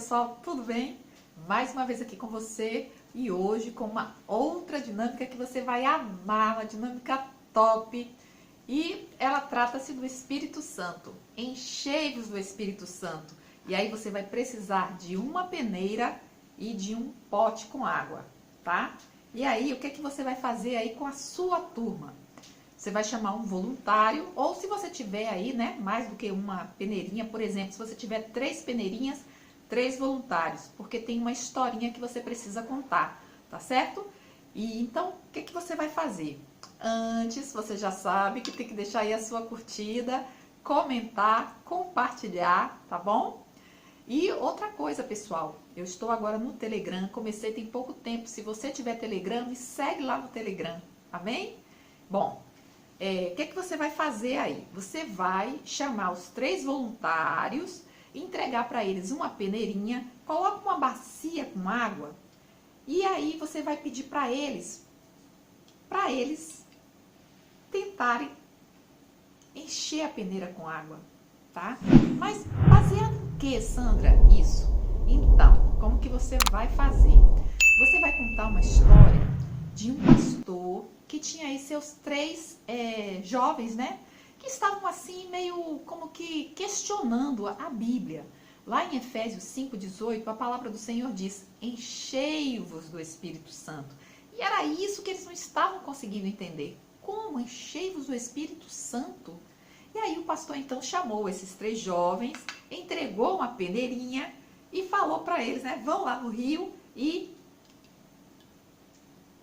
pessoal, tudo bem? Mais uma vez aqui com você e hoje com uma outra dinâmica que você vai amar, uma dinâmica top. E ela trata-se do Espírito Santo. Enchei-vos do Espírito Santo. E aí você vai precisar de uma peneira e de um pote com água, tá? E aí, o que você vai fazer aí com a sua turma? Você vai chamar um voluntário, ou se você tiver aí, né, mais do que uma peneirinha, por exemplo, se você tiver 3 peneirinhas, 3 voluntários, porque tem uma historinha que você precisa contar, tá certo? E então, o que você vai fazer? Antes, você já sabe que tem que deixar aí a sua curtida, comentar, compartilhar, tá bom? E outra coisa, pessoal, eu estou agora no Telegram, comecei tem pouco tempo. Se você tiver Telegram, me segue lá no Telegram, amém? Bom, o que você vai fazer aí? Você vai chamar os 3 voluntários, entregar para eles uma peneirinha, coloca uma bacia com água e aí você vai pedir para eles tentarem encher a peneira com água, tá? Mas baseado em que, Sandra? Isso. Então, como que você vai fazer? Você vai contar uma história de um pastor que tinha aí seus 3 jovens, né? Que estavam assim meio como que questionando a Bíblia. Lá em Efésios 5,18, a palavra do Senhor diz: enchei-vos do Espírito Santo. E era isso que eles não estavam conseguindo entender. Como enchei-vos do Espírito Santo? E aí o pastor então chamou esses 3 jovens, entregou uma peneirinha e falou para eles, né? Vão lá no rio e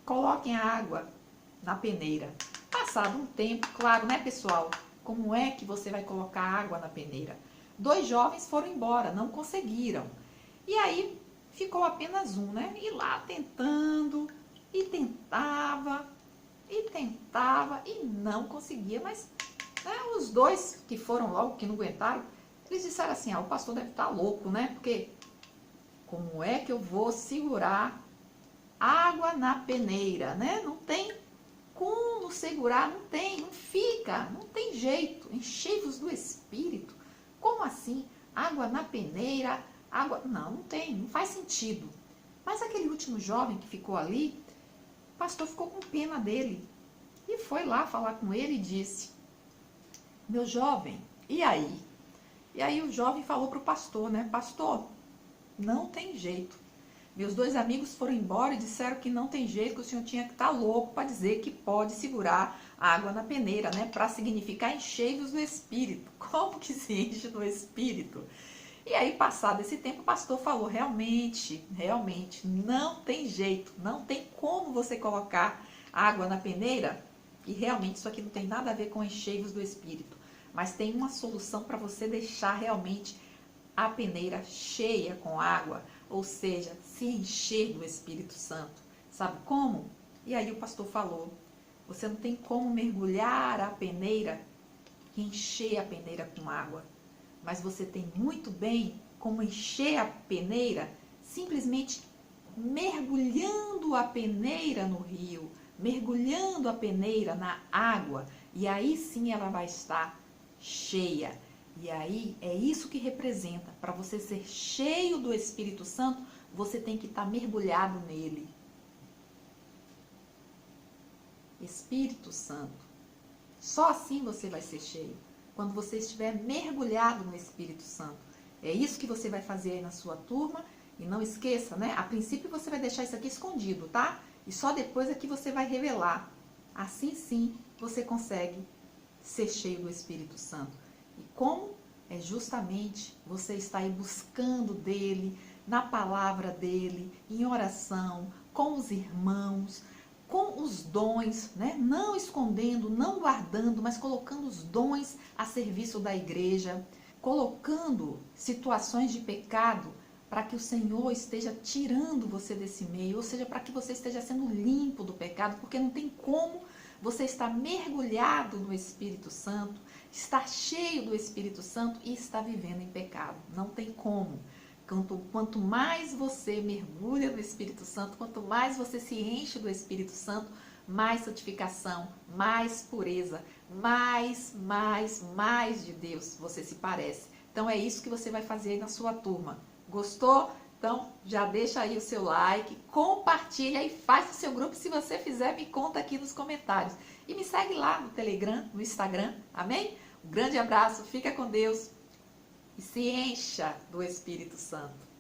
coloquem a água na peneira. Passado um tempo, claro, né, pessoal? Como é que você vai colocar água na peneira? 2 jovens foram embora, não conseguiram. E aí ficou apenas um, né? E lá tentando, e tentava e não conseguia. Mas né, os 2 que foram logo, que não aguentaram, eles disseram assim: o pastor deve estar louco, né? Porque como é que eu vou segurar água na peneira, né? Não tem como segurar, não fica, não tem jeito. Enchei-vos do Espírito. Como assim? Água na peneira, água... Não tem, não faz sentido. Mas aquele último jovem que ficou ali, o pastor ficou com pena dele. E foi lá falar com ele e disse: meu jovem, e aí? E aí o jovem falou para o pastor, né? Pastor, não tem jeito. Meus 2 amigos foram embora e disseram que não tem jeito, que o senhor tinha que estar louco para dizer que pode segurar a água na peneira, né? Para significar enchei-vos do Espírito. Como que se enche do Espírito? E aí, passado esse tempo, o pastor falou: realmente, não tem jeito, não tem como você colocar água na peneira. E realmente isso aqui não tem nada a ver com enchei-vos do Espírito. Mas tem uma solução para você deixar realmente a peneira cheia com água, ou seja, se encher do Espírito Santo. Sabe como? E aí o pastor falou: você não tem como mergulhar a peneira e encher a peneira com água, mas você tem muito bem como encher a peneira simplesmente mergulhando a peneira no rio, mergulhando a peneira na água, e aí sim ela vai estar cheia. E aí é isso que representa. Para você ser cheio do Espírito Santo, você tem que estar mergulhado nele. Espírito Santo. Só assim você vai ser cheio. Quando você estiver mergulhado no Espírito Santo. É isso que você vai fazer aí na sua turma. E não esqueça, né? A princípio você vai deixar isso aqui escondido, tá? E só depois é que você vai revelar. Assim sim você consegue ser cheio do Espírito Santo. E como? É justamente você estar aí buscando dele, na palavra dele, em oração, com os irmãos, com os dons, né? Não escondendo, não guardando, mas colocando os dons a serviço da igreja, colocando situações de pecado para que o Senhor esteja tirando você desse meio, ou seja, para que você esteja sendo limpo do pecado, porque não tem como você estar mergulhado no Espírito Santo, estar cheio do Espírito Santo e estar vivendo em pecado. Não tem como. Quanto mais você mergulha no Espírito Santo, quanto mais você se enche do Espírito Santo, mais santificação, mais pureza, mais de Deus você se parece. Então é isso que você vai fazer aí na sua turma. Gostou? Então já deixa aí o seu like, compartilha e faz o seu grupo. Se você fizer, me conta aqui nos comentários. E me segue lá no Telegram, no Instagram, amém? Um grande abraço, fica com Deus e se encha do Espírito Santo.